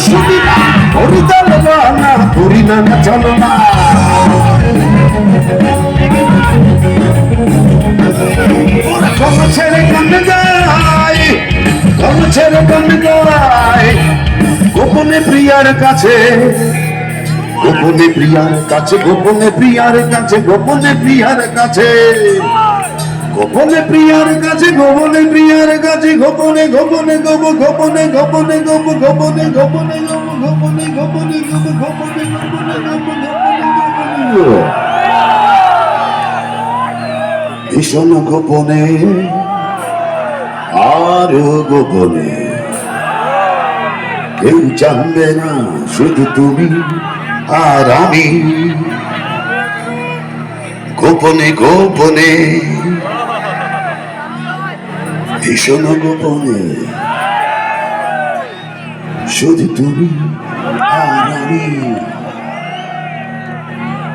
শুনি না, করি তালে না, করি না চলো না। কর্ম ছেড়ে কান্দে যায়, কর্ম ছেড়ে কান্দে যায়, গোপনে প্রিয়ার কাছে, গোপনে প্রিয়ার কাছে, গোপনে প্রিয়ার কাছে, গোপনে প্রিয়ার কাছে, গোপনে প্রিয়ার কাছে, গোপনে প্রিয়ার কাছে, গোপনে গোপনে গোপ, গোপনে গোপনে গোপ, গোপনে গোপনে গোপ, গোপনে গোপনে গোপ, গোপনে গোপনে গোপ, গোপনে ভীষণ গোপনে, আরো গোপনে, কেউ জানবে না, শুধু তুমি আর আমি। গোপনে গোপনে, ভীষণ গোপনে, শুধু তুমি আর আমি।